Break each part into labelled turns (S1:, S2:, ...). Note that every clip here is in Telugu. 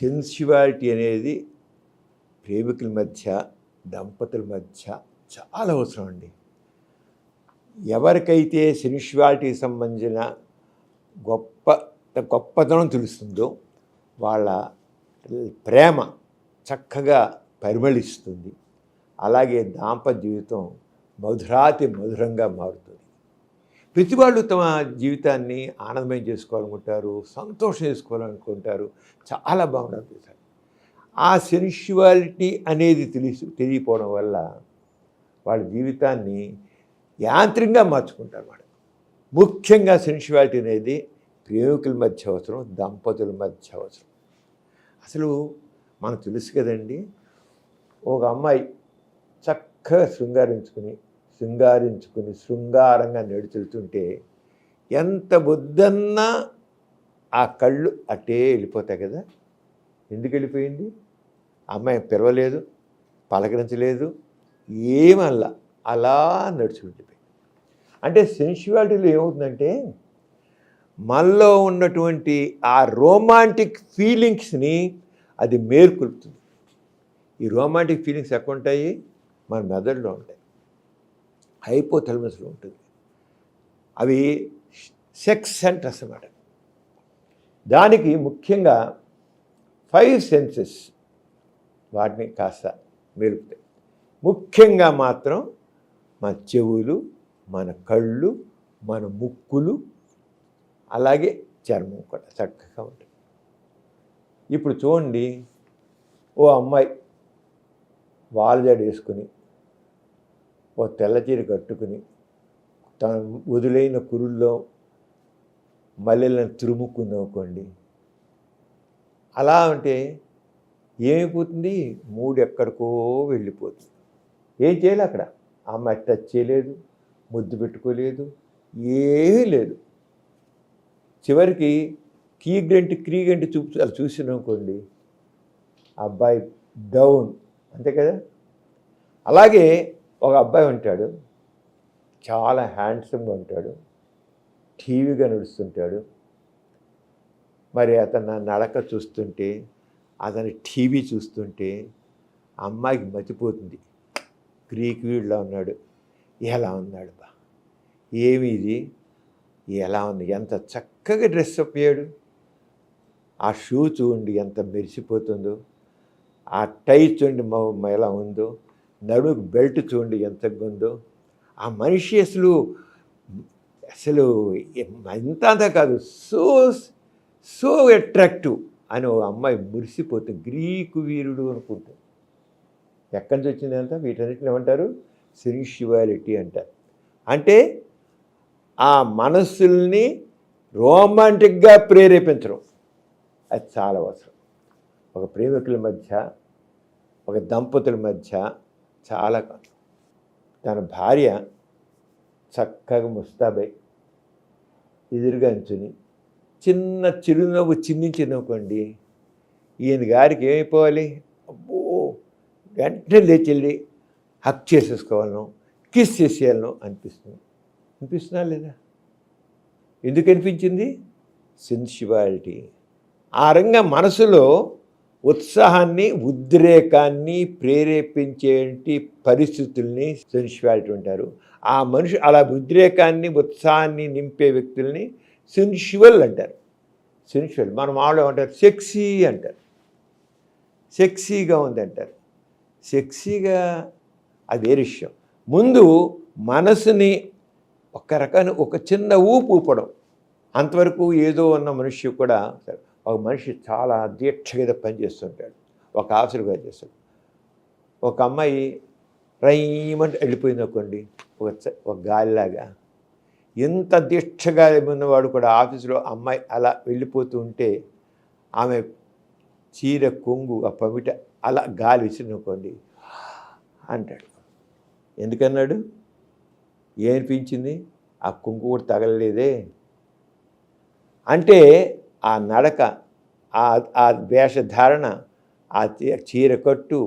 S1: సెన్సువాలిటీ అనేది ప్రేమికుల మధ్య, దంపతుల మధ్య చాలా అవసరం అండి. ఎవరికైతే సెన్సువాలిటీకి సంబంధించిన గొప్పతనం తెలుస్తుందో వాళ్ళ ప్రేమ చక్కగా పరిమళిస్తుంది. అలాగే దాంపత్య జీవితం మధురాతి మధురంగా మారుతుంది. ప్రతి వాళ్ళు తమ జీవితాన్ని ఆనందమయం చేసుకోవాలనుకుంటారు, సంతోషం చేసుకోవాలనుకుంటారు, చాలా బాగుంటుంది. ఆ సెన్సువాలిటీ అనేది తెలియకపోవడం వల్ల వాళ్ళ జీవితాన్ని యాంత్రికంగా మార్చుకుంటారు. వాళ్ళు ముఖ్యంగా సెన్సువాలిటీ అనేది ప్రేమికుల మధ్య అవసరం, దంపతుల మధ్య అవసరం. అసలు మనకు తెలుసు కదండి, ఒక అమ్మాయి చక్కగా శృంగారంగా నడుచుతుంటే ఎంత వద్దన్నా ఆ కళ్ళు అటే వెళ్ళిపోతాయి కదా. ఎందుకు వెళ్ళిపోయింది? అమ్మాయి పిలవలేదు, పలకరించలేదు, ఏమల్లా అలా నడుచుకుంటుపోయింది. అంటే సెన్సువాలిటీలో ఏమవుతుందంటే మనలో ఉన్నటువంటి ఆ రొమాంటిక్ ఫీలింగ్స్ని అది మేల్కొల్పుతుంది. ఈ రొమాంటిక్ ఫీలింగ్స్ ఎక్కడ ఉంటాయి? మన మెదడులో ఉంటాయి, హైపోథాలమస్లో ఉంటుంది. అవి సెక్స్ సెంటర్స్ అన్నమాట. దానికి ముఖ్యంగా 5 సెన్సెస్ వాటిని కాస్త మేలుపుతాయి. ముఖ్యంగా మాత్రం మన చెవులు, మన కళ్ళు, మన ముక్కులు, అలాగే చర్మం కూడా చక్కగా ఉంటుంది. ఇప్పుడు చూడండి, ఓ అమ్మాయి వాల్జాడు వేసుకుని, ఓ తెల్లచీర కట్టుకుని, తన వదులైన కురుల్లో మల్లెలను తురుముకుందనుకోండి, అలా అంటే ఏమైపోతుంది? మూడు ఎక్కడికో వెళ్ళిపోతుంది. ఏం చేయాలి అక్కడ? అమ్మాయి టచ్ చేయలేదు, ముద్దు పెట్టుకోలేదు, ఏమీ లేదు. చివరికి క్రీగంటి అలా చూసిననుకోండి, అబ్బాయి డౌన్, అంతే కదా. అలాగే ఒక అబ్బాయి ఉంటాడు, చాలా హ్యాండ్సమ్గా ఉంటాడు, టీవీగా నడుస్తుంటాడు. మరి అతను నడక చూస్తుంటే, అతని టీవీ చూస్తుంటే అమ్మాయికి మతిపోతుంది. గ్రీక్ వీడిలో ఉన్నాడు, ఎలా ఉన్నాడు బా, ఏమి ఇది, ఎలా ఉంది, ఎంత చక్కగా డ్రెస్ అప్ అయ్యాడు, ఆ షూ చూడండి ఎంత మెరిసిపోతుందో, ఆ టై చూడండి ఎలా ఉందో, నడుముకు బెల్ట్ చూడండి ఎంత ఉందో, ఆ మనిషి అసలు అంతా కాదు, సో అట్రాక్టివ్ అని ఒక అమ్మాయి మురిసిపోతుంది. గ్రీకు వీరుడు అనుకుంటుంది. ఎక్కడి నుంచి వచ్చింది అంతా? వీటన్నిటిని ఏమంటారు? సెన్సువాలిటీ అంటారు. అంటే ఆ మనస్సుల్ని రొమాంటిక్గా ప్రేరేపించడం అది చాలా అవసరం. ఒక ప్రేమికుల మధ్య, ఒక దంపతుల మధ్య చాలా కాదు. తన భార్య చక్కగా ముస్తాబై ఎదురుగా అంచుని చిన్న చిరునవ్వు చిందించినవ్వుకోండి, ఈయన గారికి ఏమైపోవాలి? అబ్బో, వెంటనే లేచెళ్ళి హక్ చేసేసుకోవాలను, కిస్ చేసేయాలను అనిపిస్తున్నా లేదా? ఎందుకు అనిపించింది? సెన్సువాలిటీ. ఆ రంగా మనసులో ఉత్సాహాన్ని, ఉద్రేకాన్ని ప్రేరేపించేటి పరిస్థితుల్ని సెన్సువాలిటీ అంటారు. ఆ మనిషి అలా ఉద్రేకాన్ని, ఉత్సాహాన్ని నింపే వ్యక్తుల్ని సెన్సువల్ అంటారు. సెన్సువల్. మన మామూలు అంటారు సెక్సీ అంటారు, సెక్సీగా ఉంది అంటారు. సెక్సీగా అది వేరే విషయం. ముందు మనసుని ఒక రకాన్ని ఒక చిన్న ఊపడం, అంతవరకు ఏదో ఉన్న మనిషి కూడా, ఒక మనిషి చాలా దీక్షగా పనిచేస్తుంటాడు, ఒక ఆఫీసర్గా చేస్తాడు. ఒక అమ్మాయి రైమంటే వెళ్ళిపోయింది అనుకోండి, ఒక గాలిలాగా. ఎంత దీక్షగా ఉన్నవాడు కూడా ఆఫీసులో అమ్మాయి అలా వెళ్ళిపోతూ ఉంటే, ఆమె చీర కొంగు ఆ పమిట అలా గాలి విసిరిననుకోండి అంటాడు. ఎందుకన్నాడు? ఏమనిపించింది? ఆ కొంగు కూడా తగలలేదే. అంటే ఆ నడక, ఆ వేషధారణ, ఆ చీర కట్టు,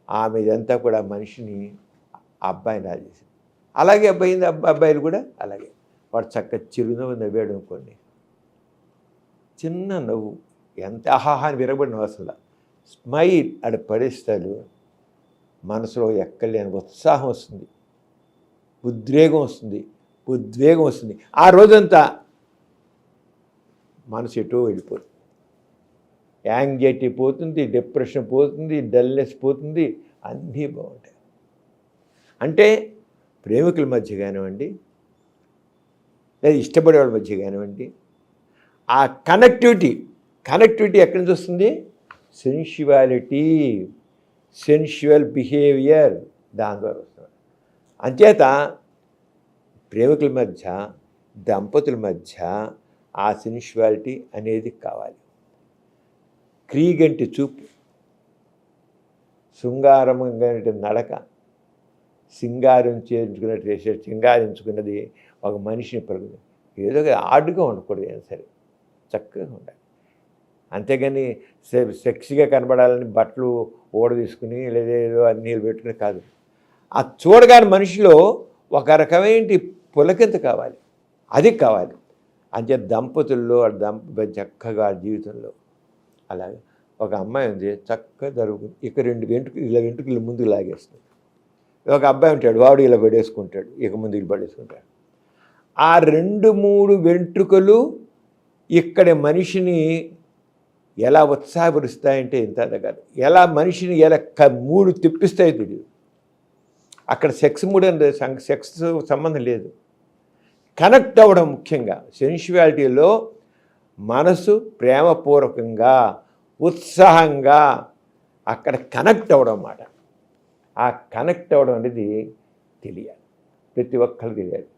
S1: ఆమె ఇదంతా కూడా మనిషిని అబ్బాయిని రాజేసింది. అలాగే అబ్బాయిలు కూడా అలాగే. వాడు చక్క చిరునవ్వు నవ్వాడు అనుకోండి, చిన్న నవ్వు, ఎంత ఆహాహా అని విరగబడిన అసలు స్మైల్ ఆడ పడేస్తాడు, మనసులో ఎక్కలేని ఉత్సాహం వస్తుంది, ఉద్వేగం వస్తుంది. ఆ రోజంతా మనసు ఎటో వెళ్ళిపోతుంది, యాంగ్జైటీ పోతుంది, డిప్రెషన్ పోతుంది, డల్నెస్ పోతుంది, అన్నీ బాగుంటాయి. అంటే ప్రేమికుల మధ్య కానివ్వండి, లేదా ఇష్టపడే వాళ్ళ మధ్య కానివ్వండి, ఆ కనెక్టివిటీ ఎక్కడి నుంచి వస్తుంది? సెన్షువల్ బిహేవియర్, దాని ద్వారా వస్తుంది. అంచేత ప్రేమికుల మధ్య, దంపతుల మధ్య ఆ సెన్షువాలిటీ అనేది కావాలి. క్రీగంటి చూపు, శృంగారంగా నడక, సింగారించుకున్నది ఒక మనిషిని పరుగుతుంది. ఏదో ఆడుగా ఉండకూడదు, ఏం సరే చక్కగా ఉండాలి. అంతేగాని సెక్స్గా కనబడాలని బట్టలు తీసుకుని లేదా ఏదో నీళ్ళు పెట్టుకుని కాదు. ఆ చూడగానే మనిషిలో ఒక రకమైన పులకింత కావాలి, అది కావాలి. అంతే దంపతుల్లో చక్కగా జీవితంలో అలాగే ఒక అమ్మాయి ఉంది, చక్కగా జరుగుతుంది. ఇక 2 వెంట్రుకలు ముందుకు లాగేస్తుంది. ఒక అబ్బాయి ఉంటాడు, వాడు ఇలా పడేసుకుంటాడు, ఇక ముందుకు పడేసుకుంటాడు. ఆ 2-3 వెంట్రుకలు ఇక్కడ మనిషిని ఎలా ఉత్సాహపరుస్తాయంటే ఇంత కాదు, ఎలా మనిషిని ఎలా మూడు తిప్పిస్తాయి తెలియదు. అక్కడ సెక్స్ మూడు అంటే సెక్స్ సంబంధం లేదు, కనెక్ట్ అవ్వడం ముఖ్యంగా. సెన్షువాలిటీలో మనసు ప్రేమపూర్వకంగా, ఉత్సాహంగా అక్కడ కనెక్ట్ అవ్వడం అన్నమాట. ఆ కనెక్ట్ అవ్వడం అనేది తెలియాలి, ప్రతి ఒక్కరికి తెలియాలి.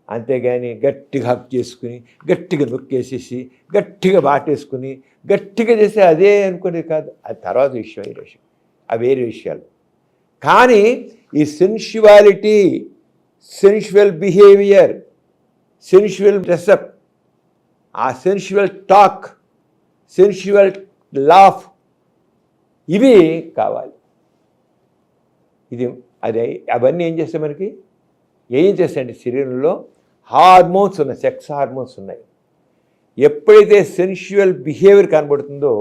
S1: అంతేగాని గట్టిగా హక్ చేసుకుని, గట్టిగా నొక్కేసేసి, గట్టిగా బాటేసుకుని, గట్టిగా చేస్తే అదే అనుకునేది కాదు. అది తర్వాత విషయం, వేరే విషయం, అవి వేరే విషయాలు. కానీ ఈ sensuality, sensual behaviour, sensual dress up, ఆ సెన్షువల్ టాక్, సెన్షువల్ లాఫ్, ఇవి కావాలి. అవన్నీ ఏం చేస్తాయి మనకి? ఏం చేస్తాయంటే శరీరంలో హార్మోన్స్ ఉన్నాయి, సెక్స్ హార్మోన్స్ ఉన్నాయి. ఎప్పుడైతే సెన్షువల్ బిహేవియర్ కనబడుతుందో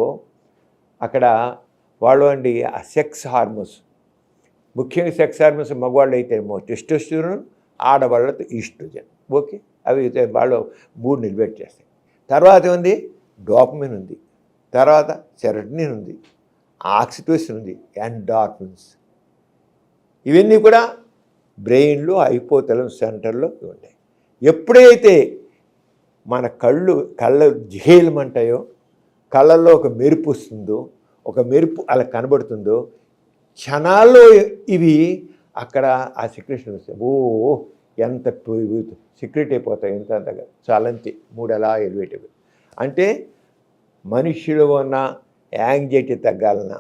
S1: అక్కడ వాళ్ళు ఆ సెక్స్ హార్మోన్స్, ముఖ్యంగా సెక్స్ హార్మోన్స్ మగవాళ్ళు అయితే టెస్టోస్టెరోన్, ఆడవాళ్ళతో ఈస్ట్రోజన్. ఓకే, అవి వాళ్ళు 3 నిలబెట్టి చేస్తాయి. తర్వాత ఉంది డోపమిన్ ఉంది, తర్వాత సెరటోనిన్ ఉంది, ఆక్సిటోసిన్ ఉంది, ఎండార్ఫిన్స్. ఇవన్నీ కూడా బ్రెయిన్లో హైపోథాలమస్ సెంటర్లో ఉంటాయి. ఎప్పుడైతే మన కళ్ళ ఝేలమంటాయో, కళ్ళల్లో ఒక మెరుపు వస్తుందో, ఒక మెరుపు అలా కనబడుతుందో, క్షణాల్లో ఇవి అక్కడ ఆ సెక్రెషన్ వస్తాయి. ఎంత సీక్రెట్ అయిపోతాయి, అంతగా చాలంతే 3 అలా ఎలివేట్ అయిపోయి. అంటే మనిషిలో ఉన్న యాంగ్జైటీ తగ్గాలన్నా,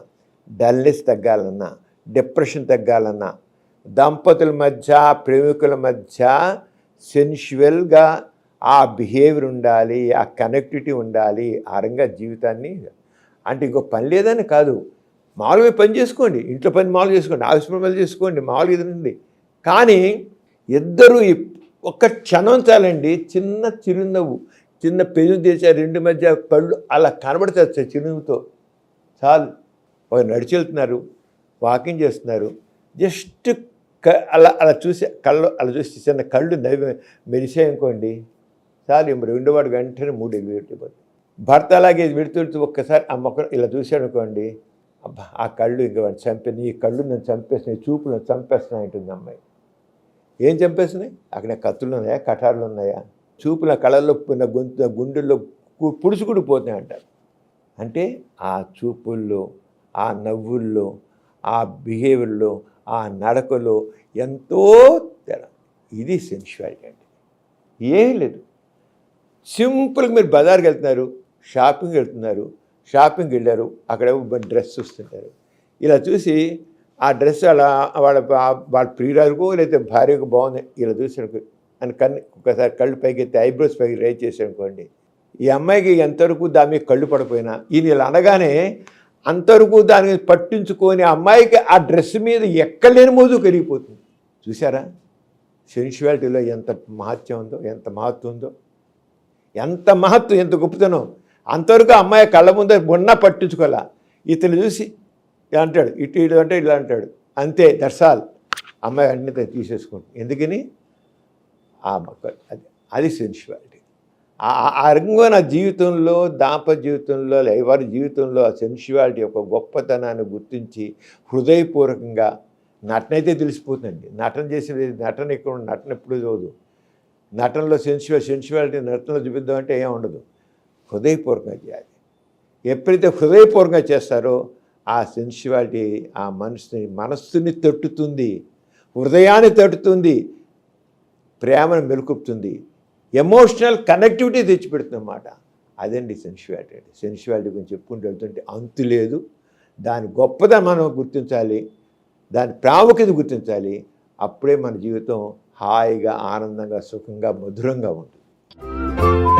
S1: డల్నెస్ తగ్గాలన్నా, డిప్రెషన్ తగ్గాలన్నా, దంపతుల మధ్య, ప్రేమికుల మధ్య సెన్షువల్గా ఆ బిహేవియర్ ఉండాలి, ఆ కనెక్టివిటీ ఉండాలి. ఆ రంగా జీవితాన్ని అంటే ఇంకో పని లేదని కాదు, మామూలుగా పని చేసుకోండి, ఇంట్లో పని మామూలు చేసుకోండి, ఆఫీస్ పని చేసుకోండి, మామూలుగా ఇదండి. కానీ ఇద్దరు ఒక్క క్షణం చాలండి, చిన్న చిరునవ్వు, చిన్న పెను చేసే 2 మధ్య పళ్ళు అలా కనబడతాయి చిరునవ్వుతో చాలు. ఒక నడిచి వెళ్తున్నారు, వాకింగ్ చేస్తున్నారు, జస్ట్ అలా చూసి అలా చూసి చిన్న కళ్ళు మెరిసాయనుకోండి చాలు. 2 వాడు వెంటనే 3 వెళ్ళిపోతుంది. భర్త అలాగే విడుతుంటూ ఒక్కసారి ఆ మొక్క ఇలా చూశాడు అనుకోండి, అబ్బా ఆ కళ్ళు ఇంకా వాడిని చంపేది, ఈ కళ్ళు నేను చంపేస్తున్నాయి, చూపులు నేను చంపేస్తున్నాయి అంటుంది అమ్మాయి. ఏం చంపేస్తున్నాయి? అక్కడ కత్తులు ఉన్నాయా, కటార్లు ఉన్నాయా? చూపుల కళల్లో గుండెల్లో పుడుచుకుడు పోతున్నాయి అంటారు. అంటే ఆ చూపుల్లో, ఆ నవ్వుల్లో, ఆ బిహేవియర్లో, ఆ నడకలో ఎంతో తేడా. ఇది సెన్షువాలిటీ అంటే. ఏం లేదు, సింపుల్గా మీరు బజార్కి వెళ్తున్నారు, షాపింగ్కి వెళ్ళారు, అక్కడ డ్రెస్ చూస్తుంటారు, ఇలా చూసి ఆ డ్రెస్ అలా వాళ్ళ ప్రియురాలకు లేదా భార్యకు బాగుంది ఇలా చూసాను అని ఒకసారి కళ్ళు పైకి ఎత్తి ఐబ్రోస్ పైకి రైజ్ చేశానుకోండి, ఈ అమ్మాయికి ఎంతవరకు దాని మీద కళ్ళు పడిపోయినా ఈయన ఇలా అనగానే అంతవరకు దాన్ని పట్టించుకొని అమ్మాయికి ఆ డ్రెస్ మీద ఎక్కలేని మోజు కరిగిపోతుంది. చూసారా సెన్షువాలిటీలో ఎంత మహత్యం ఉందో, ఎంత మహత్వం ఉందో, ఎంత మహత్వం, ఎంత గొప్పతనం. అంతవరకు అమ్మాయి కళ్ళ ముందు మొన్న పట్టించుకోలే. ఇతను చూసి ఇలా అంటాడు, ఇటు ఇటు అంటే ఇలా అంటాడు, అంతే దర్శాల్ అమ్మాయి వెంటనే తీసేసుకుంటుంది. ఎందుకని అది సెన్షువాలిటీ. ఆ రకంగా నా జీవితంలో, దాంపత్య జీవితంలో, ఎవరి జీవితంలో ఆ సెన్షువాలిటీ యొక్క గొప్పతనాన్ని గుర్తించి హృదయపూర్వకంగా నటన అయితే తెలిసిపోతుందండి. నటన చేసేది నటన ఇక్కడ నటన ఎప్పుడు చదువు నటనలో సెన్షువాలిటీ నటనలో చూపిద్దామంటే ఏం ఉండదు. హృదయపూర్వకంగా చేయాలి. ఎప్పుడైతే హృదయపూర్వకంగా చేస్తారో ఆ సెన్షువాలిటీ ఆ మనస్సుని తట్టుతుంది, హృదయాన్ని తట్టుతుంది, ప్రేమను మెలుకుతుంది, ఎమోషనల్ కనెక్టివిటీ తెచ్చిపెడుతుంది అన్నమాట. అదండి సెన్షువాలిటీ. సెన్షువాలిటీ గురించి చెప్పుకుంటూ వెళ్తుంటే అంతు లేదు. దాని గొప్పదనం మనం గుర్తించాలి, దాని ప్రాముఖ్యత గుర్తించాలి. అప్పుడే మన జీవితం హాయిగా, ఆనందంగా, సుఖంగా, మధురంగా ఉంటుంది.